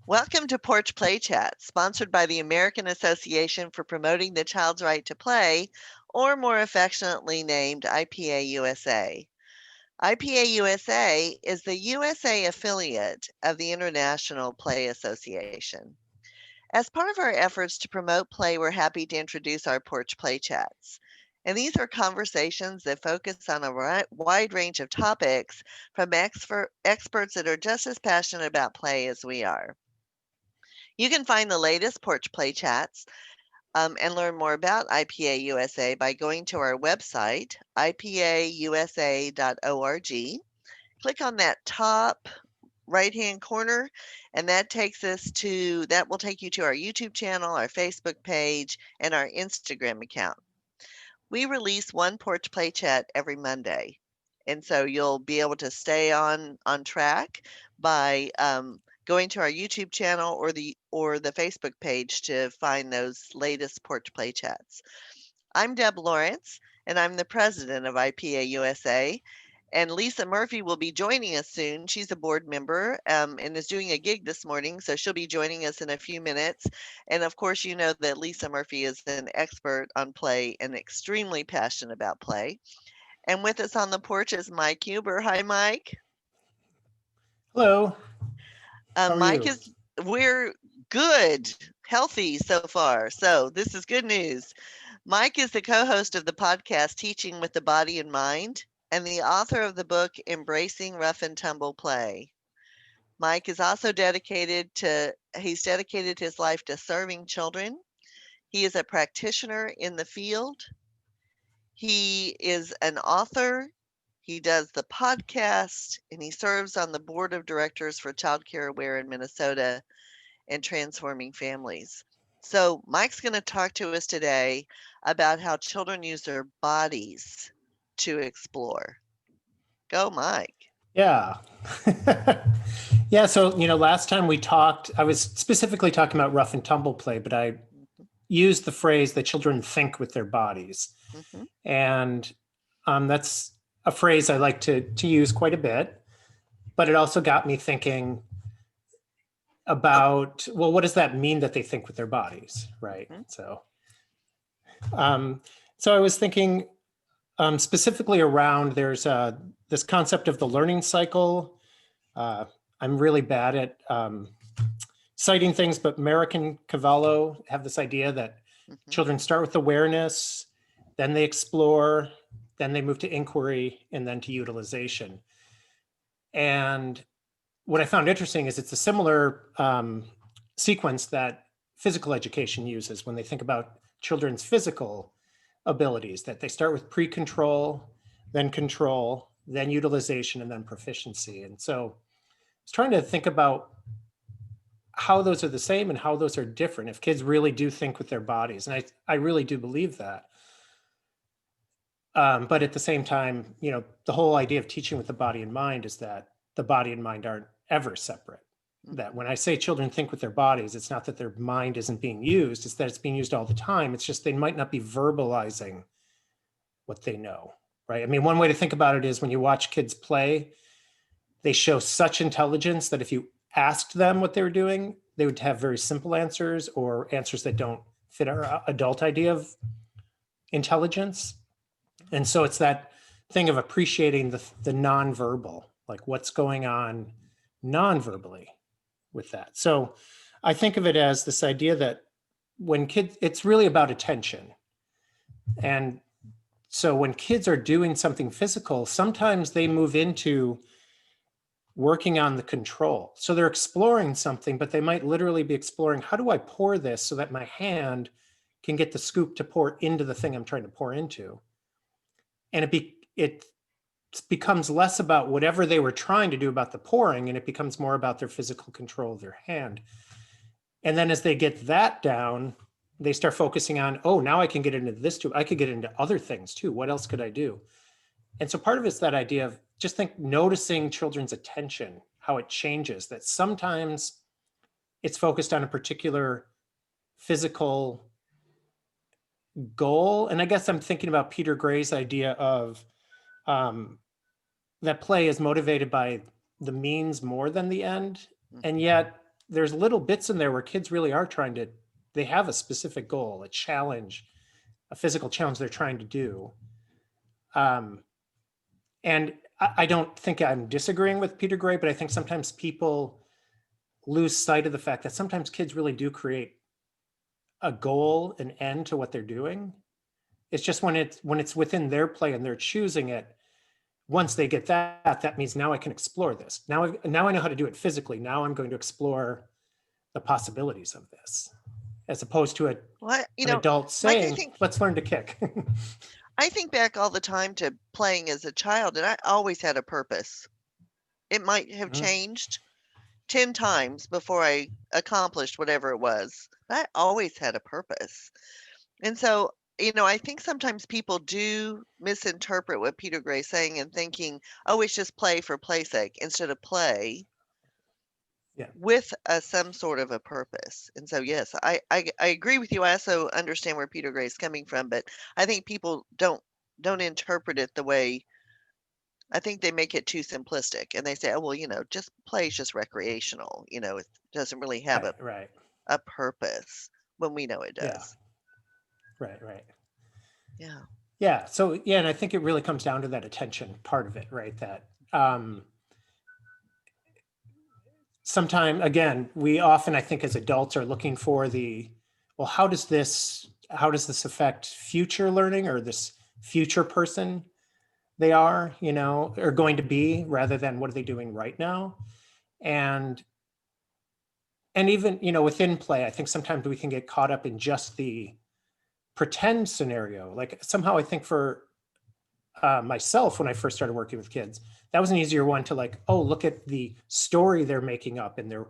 Welcome to Porch Play Chat, sponsored by the American Association for Promoting the Child's Right to Play, or more affectionately named IPA-USA. IPA-USA is the USA affiliate of the International Play Association. As part of our efforts to promote play, we're happy to introduce our Porch Play Chats. And these are conversations that focus on a wide range of topics from experts that are just as passionate about play as we are. You can find the latest Porch Play Chats and learn more about IPA USA by going to our website, ipausa.org. Click on that top right-hand corner, and that will take you to our YouTube channel, our Facebook page, and our Instagram account. We release one Porch Play Chat every Monday, and so you'll be able to stay on track by going to our YouTube channel or the Facebook page to find those latest Porch Play Chats. I'm Deb Lawrence, and I'm the president of IPA USA. And Lisa Murphy will be joining us soon. She's a board member and is doing a gig this morning, so she'll be joining us in a few minutes. And of course, you know that Lisa Murphy is an expert on play and extremely passionate about play. And with us on the porch is Mike Huber. Hi, Mike. Hello. How are Mike you? we're good, healthy so far. So this is good news. Mike is the co-host of the podcast Teaching with the Body and Mind and the author of the book Embracing Rough and Tumble Play. Mike is also dedicated his life to serving children. He is a practitioner in the field. He is an author. He does the podcast and he serves on the board of directors for Child Care Aware in Minnesota and Transforming Families. So, Mike's going to talk to us today about how children use their bodies to explore. Go, Mike. Yeah. Yeah, so, last time we talked, I was specifically talking about rough and tumble play, but I used the phrase that children think with their bodies. Mm-hmm. And that's a phrase I like to use quite a bit, but it also got me thinking about, well, what does that mean that they think with their bodies, right? Mm-hmm. So I was thinking specifically around there's this concept of the learning cycle. I'm really bad at citing things, but Merrick and Cavallo have this idea that children start with awareness, then they explore, then they move to inquiry, and then to utilization. And what I found interesting is it's a similar sequence that physical education uses when they think about children's physical abilities, that they start with pre-control, then utilization, and then proficiency. And so I was trying to think about how those are the same and how those are different if kids really do think with their bodies. And I really do believe that. But at the same time, the whole idea of teaching with the body and mind is that the body and mind aren't ever separate. That when I say children think with their bodies, it's not that their mind isn't being used, it's that it's being used all the time. It's just they might not be verbalizing what they know, right? I mean, one way to think about it is when you watch kids play, they show such intelligence that if you asked them what they were doing, they would have very simple answers or answers that don't fit our adult idea of intelligence. And so it's that thing of appreciating the nonverbal, like what's going on non-verbally with that. So I think of it as this idea that when kids, it's really about attention. And so when kids are doing something physical, sometimes they move into working on the control. So they're exploring something, but they might literally be exploring, how do I pour this so that my hand can get the scoop to pour into the thing I'm trying to pour into? And it becomes less about whatever they were trying to do about the pouring, and it becomes more about their physical control of their hand. And then as they get that down, they start focusing on, oh, now I can get into this too. I could get into other things too. What else could I do? And so part of it's that idea of just noticing children's attention, how it changes, that sometimes it's focused on a particular physical goal. And I guess I'm thinking about Peter Gray's idea of that play is motivated by the means more than the end. And yet there's little bits in there where kids really are trying to, they have a specific goal, a challenge, a physical challenge they're trying to do. Um, and I don't think I'm disagreeing with Peter Gray, but I think sometimes people lose sight of the fact that sometimes kids really do create a goal, an end to what they're doing. It's just when it's within their play and they're choosing it. Once they get that, that means now I can explore this. Now I know how to do it physically. Now I'm going to explore the possibilities of this, as opposed to Well, an adult Mike, saying, "Let's learn to kick." I think back all the time to playing as a child, and I always had a purpose. It might have Mhm. changed 10 times before I accomplished whatever it was. But I always had a purpose. And so, I think sometimes people do misinterpret what Peter Gray's saying and thinking, oh, it's just play for play's sake instead of play Yeah, with some sort of a purpose. And so, yes, I agree with you. I also understand where Peter Gray's coming from, but I think people don't interpret it the way I think they make it too simplistic and they say, oh, well, just play is just recreational. It doesn't really have right, right. a purpose when we know it Yeah, does. right, right. Yeah. Yeah. So yeah, and I think it really comes down to that attention part of it, right? That sometime again, we often, I think, as adults are looking for the, well, how does this affect future learning or this future person they are, are going to be, rather than what are they doing right now? And even, within play, I think sometimes we can get caught up in just the pretend scenario. Like somehow I think for myself, when I first started working with kids, that was an easier one to like, oh, look at the story they're making up and they're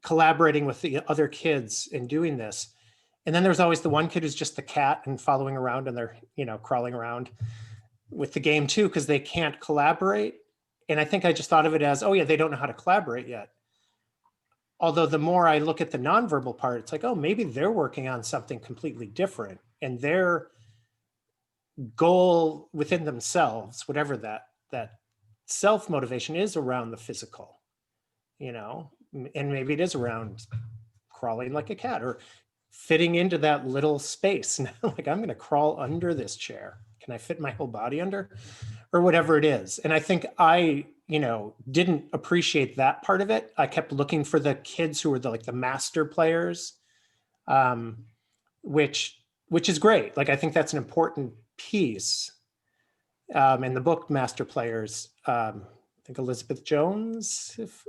collaborating with the other kids and doing this. And then there's always the one kid who's just the cat and following around and they're, crawling around with the game too, because they can't collaborate. And I think I just thought of it as, oh yeah, they don't know how to collaborate yet. Although the more I look at the nonverbal part, it's like, oh, maybe they're working on something completely different. And their goal within themselves, whatever that self motivation is around the physical, and maybe it is around crawling like a cat or fitting into that little space. Like, I'm going to crawl under this chair. Can I fit my whole body under? Or whatever it is. And I think I, didn't appreciate that part of it. I kept looking for the kids who were the master players, um, which is great. Like, I think that's an important piece. In the book Master Players, I think Elizabeth Jones, if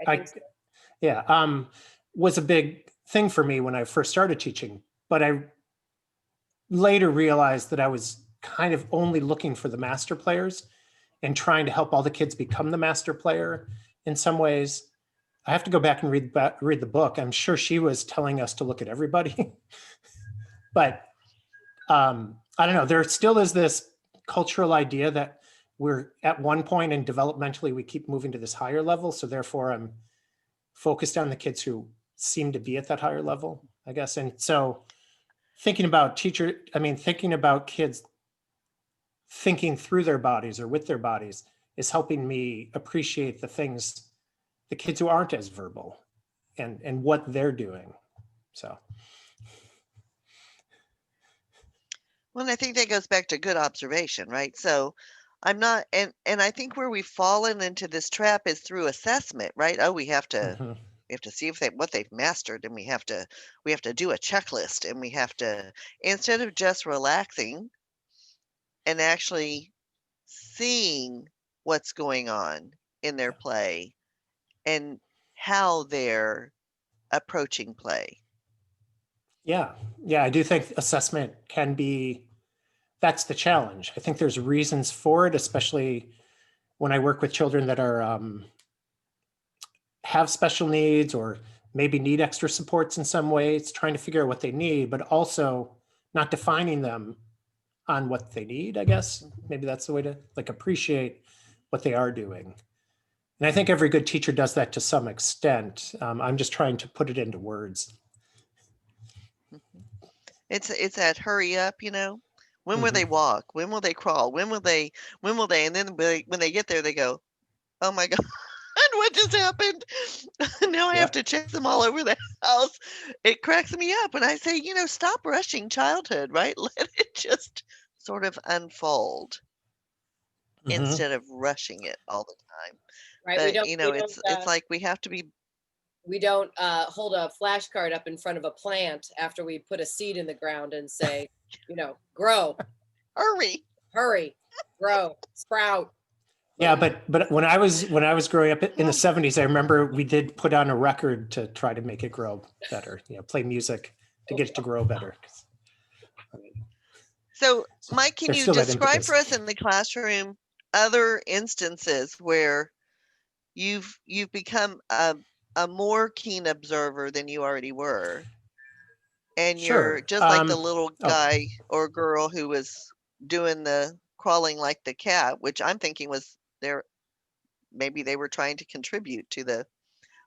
I I, think so. yeah, was a big thing for me when I first started teaching. But I later realized that I was kind of only looking for the master players and trying to help all the kids become the master player in some ways. I have to go back and read the book. I'm sure she was telling us to look at everybody, but I don't know. There still is this cultural idea that we're at one point and developmentally we keep moving to this higher level. So therefore, I'm focused on the kids who seem to be at that higher level, I guess. And so thinking about thinking about kids thinking through their bodies or with their bodies is helping me appreciate the kids who aren't as verbal and what they're doing. So Well, and I think that goes back to good observation, right? So I'm not, and I think where we've fallen into this trap is through assessment, right? Oh, mhm. we have to see if what they've mastered, and we have to do a checklist, and we have to instead of just relaxing and actually seeing what's going on in their play and how they're approaching play. Yeah, yeah, I do think assessment can be, that's the challenge. I think there's reasons for it, especially when I work with children that are have special needs or maybe need extra supports in some ways, trying to figure out what they need, but also not defining them on what they need, I guess. Maybe that's the way to appreciate what they are doing. And I think every good teacher does that to some extent. I'm just trying to put it into words. It's that hurry up, When will Mm-hmm. they walk? When will they crawl? When will they? And then when they get there, they go, "Oh my god!" And what just happened? Now I have Yep. to chase them all over the house. It cracks me up. And I say, stop rushing childhood, right? Let it just sort of unfold Hmm. instead of rushing it all the time. Right. But, it's like we have to be. We don't hold a flashcard up in front of a plant after we put a seed in the ground and say, grow, Hurry. grow, sprout. Yeah, but when I was growing up in the 70s, I remember we did put on a record to try to make it grow better. Play music to get it to grow better. I mean, So, Mike, can there's you still that describe impetus. for us in the classroom other instances where you've become a more keen observer than you already were, and you're Sure. just like the little Oh, guy or girl who was doing the crawling like the cat, which I'm thinking was maybe they were trying to contribute to the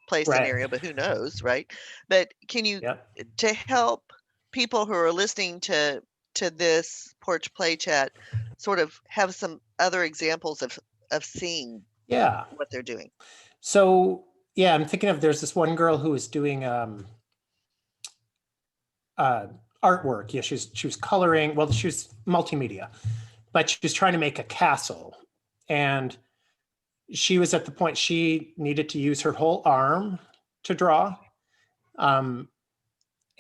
play right. scenario, but who knows, right? But can you, Yep. to help people who are listening to this Porch Play Chat, sort of have some other examples of seeing Yeah. what they're doing? So yeah, I'm thinking of there's this one girl who was doing artwork. Yeah, she was coloring. Well, she was multimedia, but she was trying to make a castle, and she was at the point she needed to use her whole arm to draw.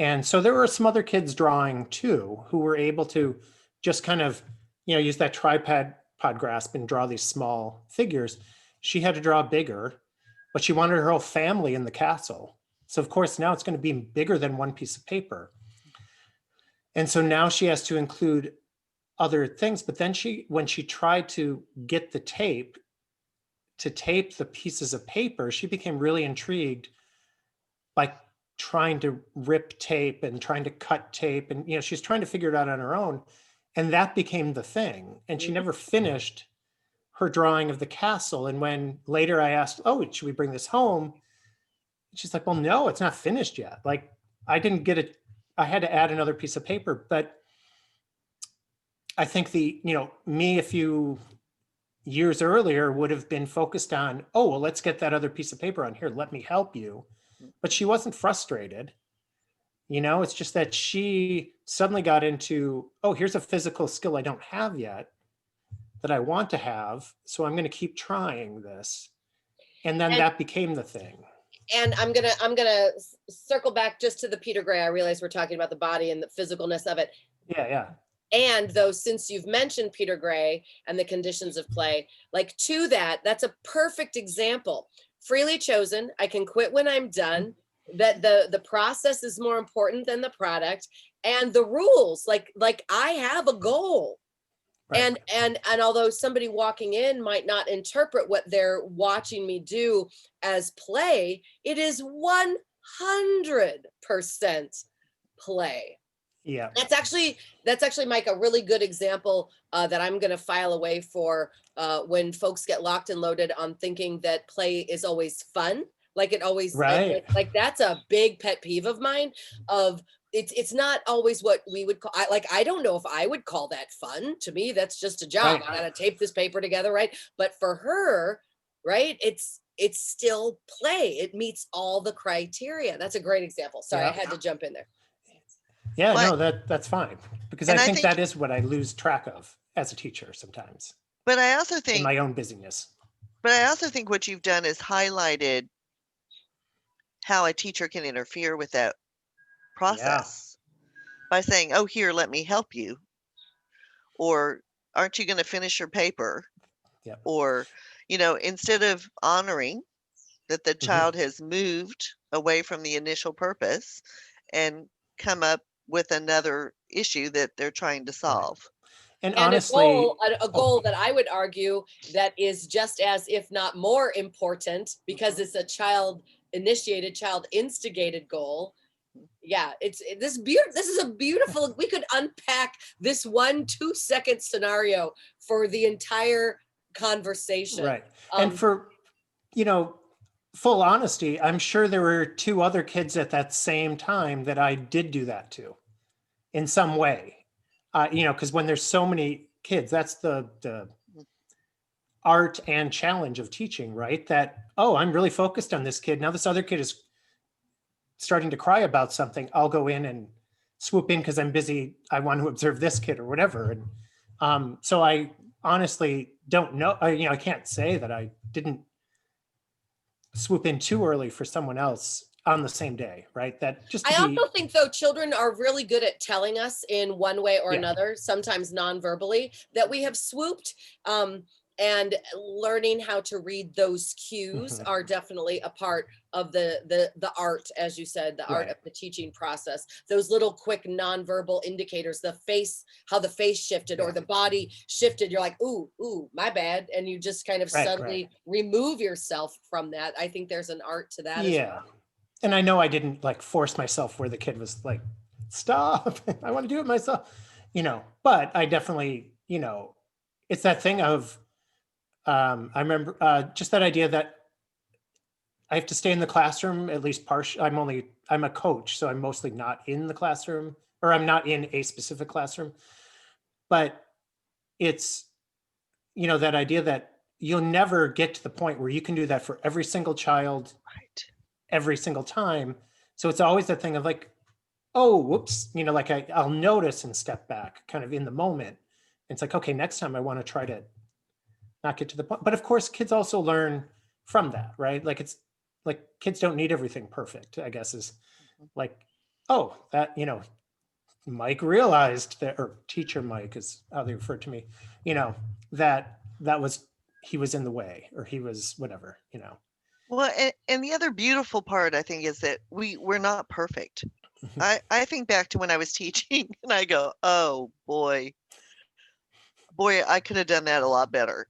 And so there were some other kids drawing too who were able to just kind of, use that tripod grasp and draw these small figures. She had to draw bigger, but she wanted her whole family in the castle. So of course now it's going to be bigger than one piece of paper. And so now she has to include other things. But then when she tried to get the tape to tape the pieces of paper, she became really intrigued by trying to rip tape and trying to cut tape. And, she's trying to figure it out on her own. And that became the thing. And she never finished her drawing of the castle. And when later I asked, oh, should we bring this home? She's like, well, no, it's not finished yet. Like, I didn't get it. I had to add another piece of paper. But I think me a few years earlier would have been focused on, oh, well, let's get that other piece of paper on here. Let me help you. But she wasn't frustrated. It's just that she suddenly got into, oh, here's a physical skill I don't have yet that I want to have. So I'm going to keep trying this. And then that became the thing. And I'm gonna circle back just to the Peter Gray. I realize we're talking about the body and the physicalness of it. Yeah. And though, since you've mentioned Peter Gray and the conditions of play, like to that's a perfect example. Freely chosen. I can quit when I'm done. That the process is more important than the product, and the rules. Like I have a goal. Right. And although somebody walking in might not interpret what they're watching me do as play, it is 100% play. Yeah. That's actually, Mike, a really good example that I'm going to file away for when folks get locked and loaded on thinking that play is always fun. Like it always, right. like that's a big pet peeve of mine. Of it's not always what we would call. I don't know if I would call that fun. To me, that's just a job. Right. I got to tape this paper together, right? But for her, right, it's still play. It meets all the criteria. That's a great example. Sorry, I had to jump in there. Yeah, no, that's fine, because I think that is what I lose track of as a teacher sometimes. But I also think in my own busyness. But I also think what you've done is highlighted how a teacher can interfere with that process by saying, "Oh, here, let me help you," or "Aren't you going to finish your paper?" Yep. Or, instead of honoring that the child has moved away from the initial purpose and come up with another issue that they're trying to solve. Right. And honestly, a goal that I would argue that is just as, if not more important, because it's a child initiated, child instigated goal. Yeah, this is a beautiful, we could unpack this 1-2 second scenario for the entire conversation. Right. And for, full honesty, I'm sure there were 2 other kids at that same time that I did do that to in some way. Because when there's so many kids, that's the art and challenge of teaching, right? That, oh, I'm really focused on this kid. Now this other kid is starting to cry about something. I'll go in and swoop in because I'm busy. I want to observe this kid or whatever. And so I honestly don't know. I can't say that I didn't swoop in too early for someone else on the same day, right? That just to I be, also think though, children are really good at telling us in one way or Yeah. another, sometimes non-verbally, that we have swooped. And learning how to read those cues Mhm. are definitely a part of the art, as you said, the art Right. of the teaching process. Those little quick non-verbal indicators, the face, how the face shifted or Yeah. the body shifted. You're like, ooh, my bad, and you just kind of Right, subtly remove yourself from that. I think there's an art to that as yeah. well. And I know I didn't like force myself where the kid was like, stop, I want to do it myself, but I definitely, it's that thing of, I remember just that idea that I have to stay in the classroom, at least partial. I'm a coach, so I'm mostly not in the classroom, or I'm not in a specific classroom. But it's, that idea that you'll never get to the point where you can do that for every single child, Right. every single time. So it's always that thing of like, oh, whoops, like I'll notice and step back kind of in the moment. It's like, okay, next time I want to try to not get to the point. But of course, kids also learn from that, right? Like it's like kids don't need everything perfect, I guess, is like, oh, that, Mike realized that, or teacher Mike is how they refer to me, that was, he was in the way, or he was whatever. Well, and the other beautiful part, I think, is that we're not perfect. I think back to when I was teaching and I go, oh boy, I could have done that a lot better,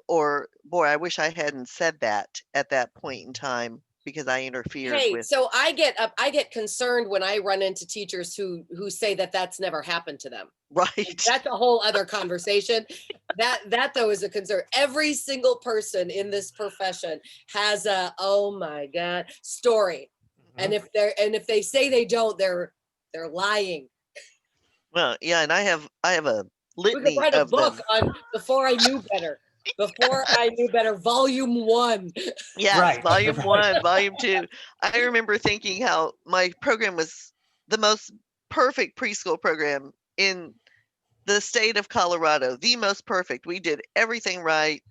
or boy, I wish I hadn't said that at that point in time because I interfered Hey, with. so I get concerned when I run into teachers who say that that's never happened to them. Right. That's a whole other conversation. That though is a concern. Every single person in this profession has a, oh my God, story. And if they say they don't, they're lying. Well, yeah, and I have a We could litany write a of them. book on Before I Knew Better. Before I Knew Better, Volume 1. Yes, Right, volume right. 1, volume 2. I remember thinking how my program was the most perfect preschool program in the state of Colorado, the most perfect. We did everything right,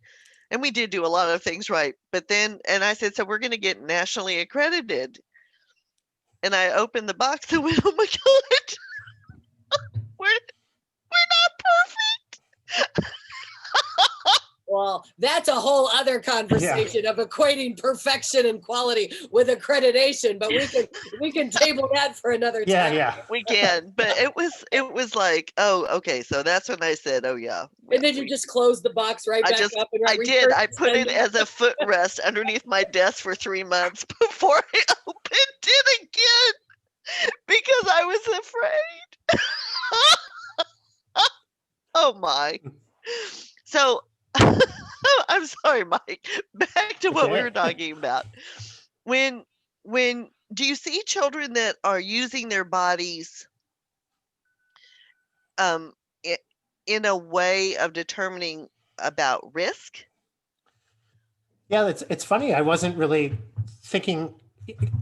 and we did do a lot of things right. But then, and I said, so we're going to get nationally accredited. And I opened the box and went, oh my God, we're not perfect. Well, that's a whole other conversation of equating perfection and quality with accreditation, but we can table that for another time. Yeah. We can, but it was like, oh, okay. So that's when I said, oh yeah. And then you just close the box right back up and I did. I put it spending. as a footrest underneath my desk for 3 months before I opened it again because I was afraid. Oh my. So I'm sorry, Mike. Back to what we were talking about. When do you see children that are using their bodies um in a way of determining about risk? Yeah, it's funny. I wasn't really thinking,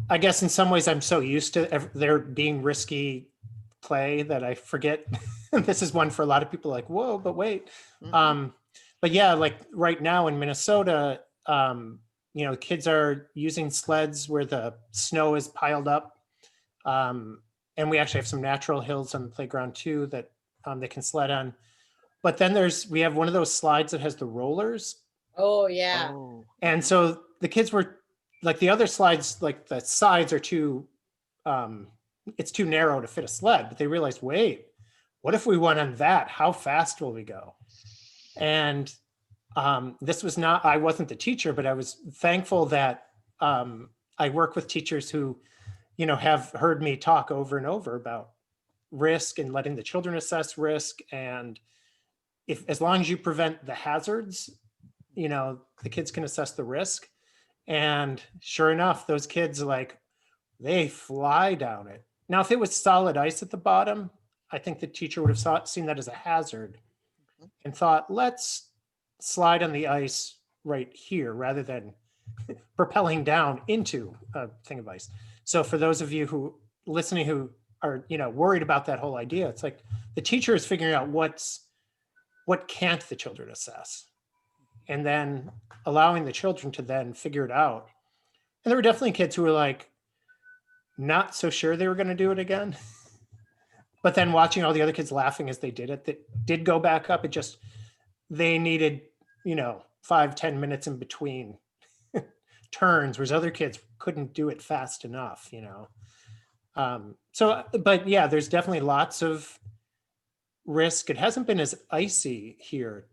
I guess in some ways I'm so used to there being risky play that I forget. This is one for a lot of people like, whoa, but wait. Mhm. But yeah, like right now in Minnesota, kids are using sleds where the snow is piled up. And we actually have some natural hills on the playground too that they can sled on. But then we have one of those slides that has the rollers. Oh yeah. Oh. And so the kids were like, the other slides, like the sides are too, it's too narrow to fit a sled, but they realized, wait, what if we went on that? How fast will we go? And this was not, I wasn't the teacher, but I was thankful that I work with teachers who, have heard me talk over and over about risk and letting the children assess risk. And as long as you prevent the hazards, the kids can assess the risk. And sure enough, those kids they fly down it. Now, if it was solid ice at the bottom, I think the teacher would have seen that as a hazard and thought, let's slide on the ice right here rather than propelling down into a thing of ice. So for those of you who listening who are, worried about that whole idea, it's like the teacher is figuring out what can't the children assess, and then allowing the children to then figure it out. And there were definitely kids who were like not so sure they were going to do it again. But then watching all the other kids laughing as they did it, that did go back up. It just, they needed, 5-10 minutes in between turns, whereas other kids couldn't do it fast enough, but yeah, there's definitely lots of risk. It hasn't been as icy here.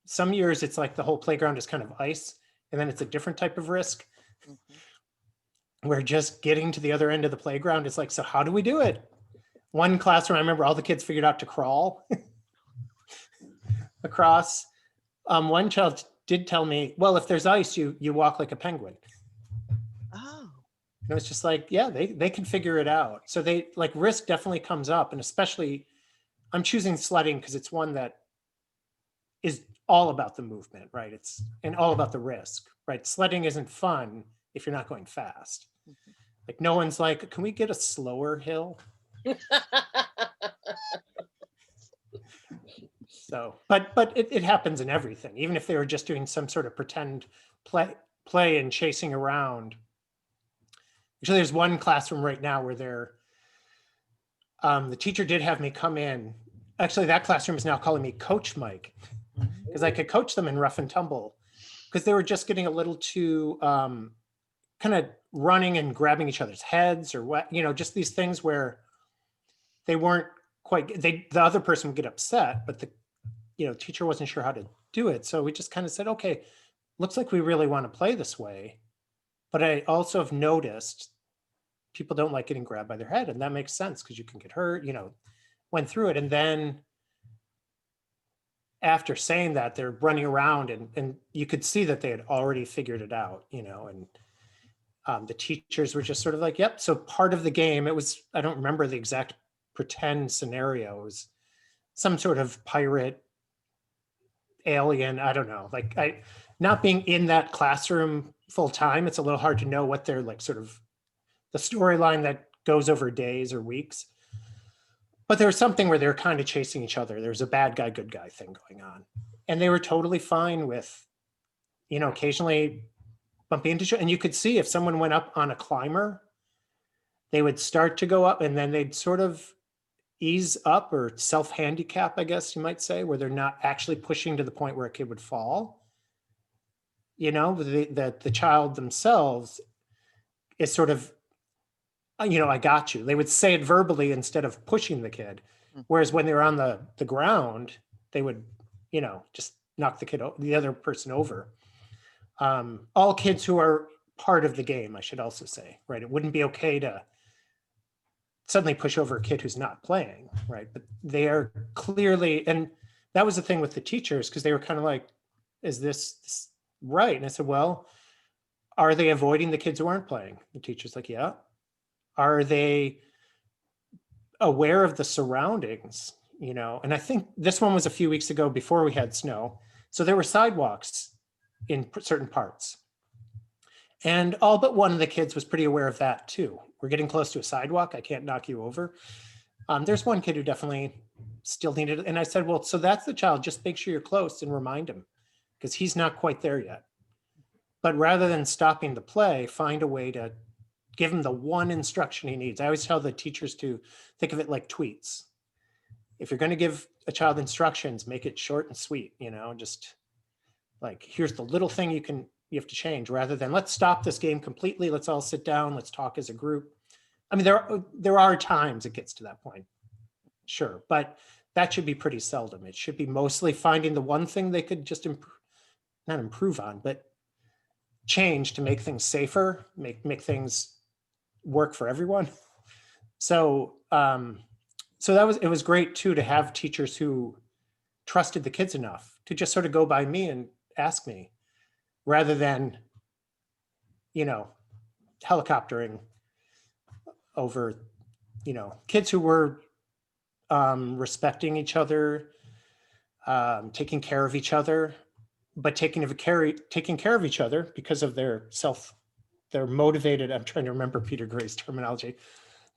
Some years it's like the whole playground is kind of ice, and then it's a different type of risk. Where just getting to the other end of the playground is like, so how do we do it? One classroom, I remember all the kids figured out to crawl across. One child did tell me, well, if there's ice, you walk like a penguin. Oh. And it was just like, yeah, they can figure it out. So they like risk definitely comes up, and especially I'm choosing sledding because it's one that is all about the movement, right? It's and all about the risk, right? Sledding isn't fun if you're not going fast. Like no one's like, can we get a slower hill? So, but it happens in everything. Even if they were just doing some sort of pretend play and chasing around. Actually, there's one classroom right now where the teacher did have me come in. Actually, that classroom is now calling me Coach Mike because I could coach them in rough and tumble because they were just getting a little too kind of running and grabbing each other's heads or what, just these things where they weren't quite, the other person would get upset, but the teacher wasn't sure how to do it. So we just kind of said, okay, looks like we really want to play this way. But I also have noticed people don't like getting grabbed by their head, and that makes sense because you can get hurt, went through it. And then after saying that, they're running around and you could see that they had already figured it out, and the teachers were just sort of like, yep. So part of the game, it was, I don't remember the exact pretend scenario. It was some sort of pirate alien. I don't know. Like not being in that classroom full time, it's a little hard to know what they're like sort of the storyline that goes over days or weeks. But there was something where they were kind of chasing each other. There's a bad guy, good guy thing going on. And they were totally fine with, occasionally bumping into, and you could see if someone went up on a climber, they would start to go up and then they'd sort of ease up or self-handicap, I guess you might say, where they're not actually pushing to the point where a kid would fall. The child themselves is sort of, I got you. They would say it verbally instead of pushing the kid. Whereas when they were on the ground, they would, just knock the other person over. All kids who are part of the game, I should also say, right? It wouldn't be okay to suddenly push over a kid who's not playing, right? But they are clearly, and that was the thing with the teachers, because they were kind of like, is this right? And I said, well, are they avoiding the kids who aren't playing? The teacher's like, yeah. Are they aware of the surroundings? And I think this one was a few weeks ago before we had snow. So there were sidewalks in certain parts. And all but one of the kids was pretty aware of that too. We're getting close to a sidewalk. I can't knock you over. There's one kid who definitely still needed it. And I said, well, so that's the child. Just make sure you're close and remind him because he's not quite there yet. But rather than stopping the play, find a way to give him the one instruction he needs. I always tell the teachers to think of it like tweets. If you're going to give a child instructions, make it short and sweet, just like, here's the little thing you have to change rather than let's stop this game completely. Let's all sit down. Let's talk as a group. I mean, there are times it gets to that point. Sure. But that should be pretty seldom. It should be mostly finding the one thing they could just not improve on, but change to make things safer, make things work for everyone. So, it was great too, to have teachers who trusted the kids enough to just sort of go by me and ask me rather than, helicoptering over, kids who were respecting each other. taking care of each other, but taking care of each other because of they're motivated. I'm trying to remember Peter Gray's terminology,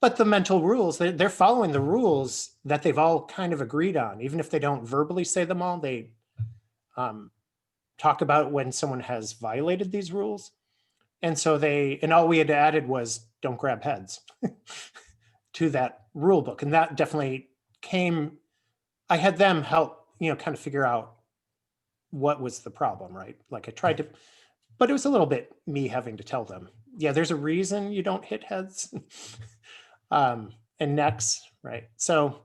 but the mental rules, they're following the rules that they've all kind of agreed on. Even if they don't verbally say them all, they talk about when someone has violated these rules. And so and all we had added was don't grab heads to that rule book. And that definitely I had them help, kind of figure out what was the problem, right? Like I tried to, but it was a little bit me having to tell them, yeah, there's a reason you don't hit heads and necks, right? So,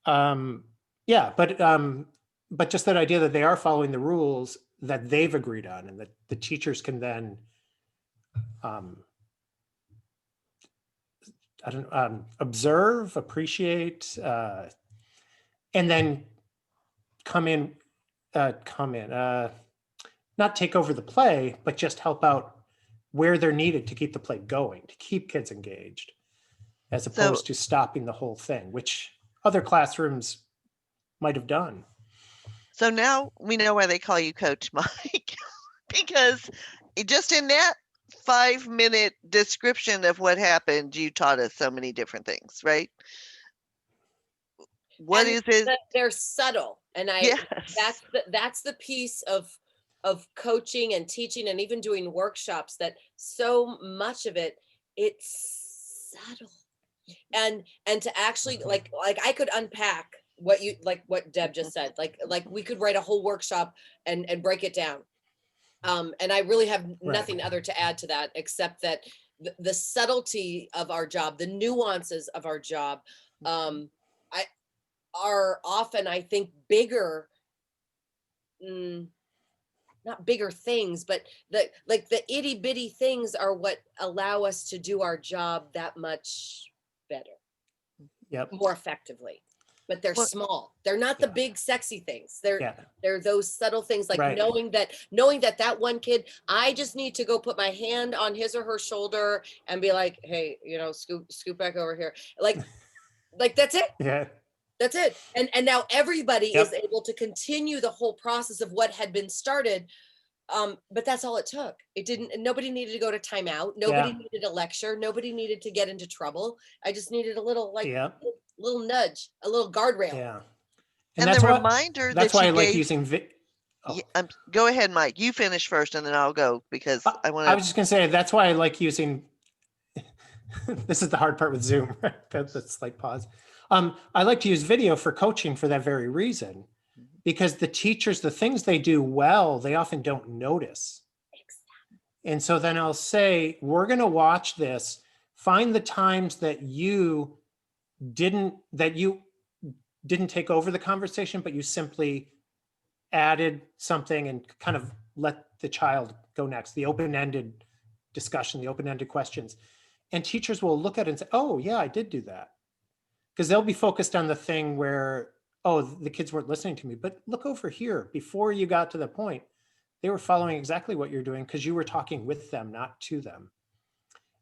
yeah, but just that idea that they are following the rules that they've agreed on, and that the teachers can then, observe, appreciate, and then come in, not take over the play, but just help out where they're needed to keep the play going, to keep kids engaged, as opposed to stopping the whole thing, which other classrooms might have done. So now we know why they call you Coach Mike, because just in that 5-minute description of what happened, you taught us so many different things, right? What is it? They're subtle, and Yes. that's the piece of coaching and teaching and even doing workshops, that so much of it's subtle, and to actually like I could unpack what Deb just said, like we could write a whole workshop and break it down, and I really have nothing other to add to that, except that the subtlety of our job, the nuances of our job, are often, I think, bigger, not bigger things, but the itty bitty things are what allow us to do our job that much better, more effectively. But they're small. They're not the big sexy things. They're those subtle things, like knowing that one kid, I just need to go put my hand on his or her shoulder and be like, hey, scoot back over here. Like that's it. Yeah. That's it. And now everybody is able to continue the whole process of what had been started. But that's all it took. Nobody needed to go to timeout. Nobody needed a lecture. Nobody needed to get into trouble. I just needed a little little nudge, a little guardrail. Yeah. And the reminder that's why I like using go ahead, Mike. You finish first and then I'll go, because I want to. I was just going to say, that's why I like using, this is the hard part with Zoom, right? That's a slight pause. I like to use video for coaching for that very reason, because the teachers, the things they do well, they often don't notice. Exactly. And so then I'll say, we're going to watch this, find the times that you didn't take over the conversation, but you simply added something and kind of let the child go next, the open-ended discussion, the open-ended questions. And teachers will look at it and say, oh yeah, I did do that. Because they'll be focused on the thing where, oh, the kids weren't listening to me, but look over here. Before you got to the point, they were following exactly what you're doing because you were talking with them, not to them.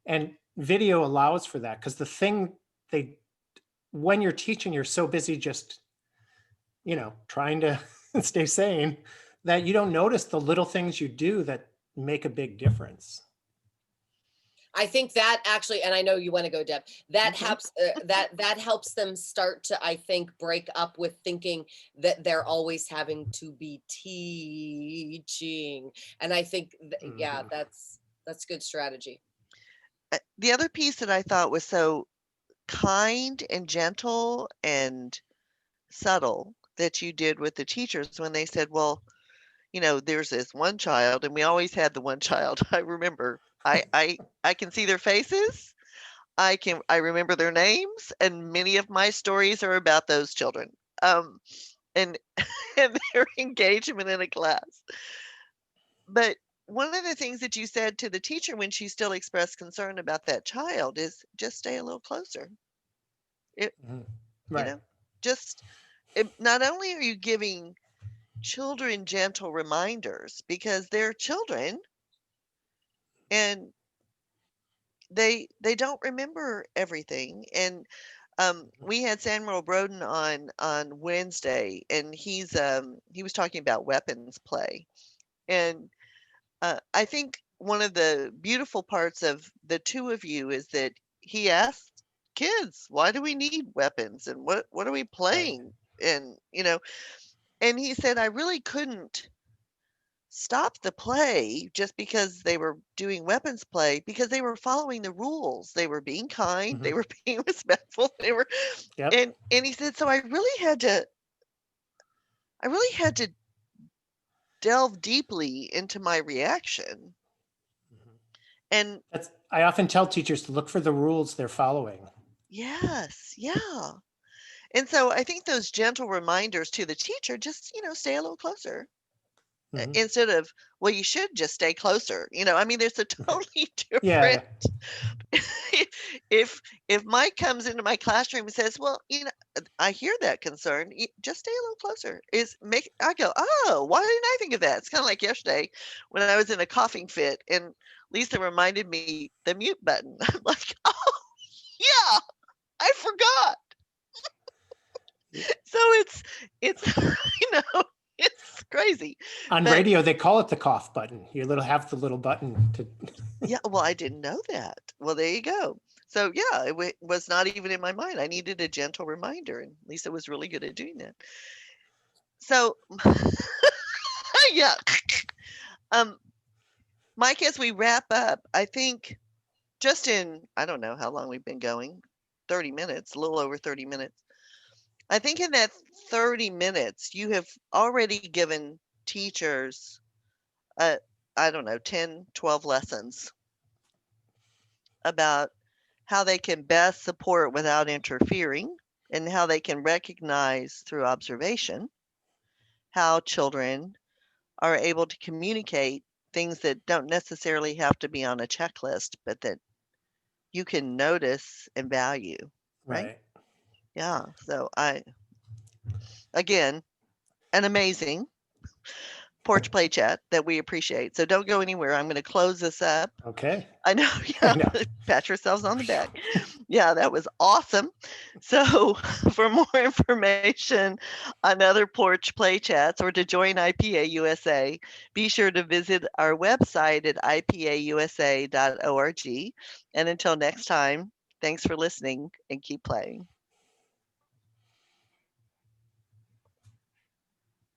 And video allows for that, because the thing when you're teaching, you're so busy just, trying to stay sane, that you don't notice the little things you do that make a big difference. I think that actually, and I know you want to go, Deb, that helps that helps them start to, I think, break up with thinking that they're always having to be teaching. And I think, that's good strategy. The other piece that I thought was so kind and gentle and subtle that you did with the teachers, when they said, well, there's this one child, and we always had the one child. I remember, I can see their faces. I remember their names, and many of my stories are about those children, and their engagement in a class. But one of the things that you said to the teacher when she still expressed concern about that child is just stay a little closer. Right. Not only are you giving children gentle reminders, because they're children and they don't remember everything, and We had Samuel Broden on Wednesday, and he was talking about weapons play, and I think one of the beautiful parts of the two of you is that he asked kids, "Why do we need weapons, and what are we Right. playing?" And and he said, "I really couldn't stop the play just because they were doing weapons play because they were following the rules. They were being kind, Hmm. they were being respectful, they were." Yep. And he said, "So I really had to delve deeply into my reaction." Mhm. And I often tell teachers to look for the rules they're following. yes, yeah. And so I think those gentle reminders to the teacher, just, stay a little closer. Hmm. Instead of, well, you should just stay closer. I mean, there's a totally different. Yeah. if Mike comes into my classroom and says, "Well, I hear that concern. Just stay a little closer." I go, "Oh, why didn't I think of that?" It's kind of like yesterday when I was in a coughing fit and Lisa reminded me the mute button. I'm like, "Oh, yeah, I forgot." Yeah. So it's it's crazy. On But radio, they call it the cough button. You have the little button to. yeah, well, I didn't know that. Well, there you go. So yeah, was not even in my mind. I needed a gentle reminder, and Lisa was really good at doing that. So yeah, um, Mike, as we wrap up, I think just in I don't know how long we've been going, 30 minutes, a little over 30 minutes. I think in that 30 minutes, you have already given teachers, uh, I don't know, 10, 12 lessons about how they can best support without interfering, and how they can recognize through observation how children are able to communicate things that don't necessarily have to be on a checklist, but that you can notice and value, right? Right. Yeah. So again, an amazing porch play chat that we appreciate. So don't go anywhere. I'm going to close this up. Okay. I know, I yeah, know. pat yourselves on the back. Yeah, that was awesome. So, for more information on other porch play chats or to join IPA USA, be sure to visit our website at IPAUSA.org. And until next time, thanks for listening and keep playing.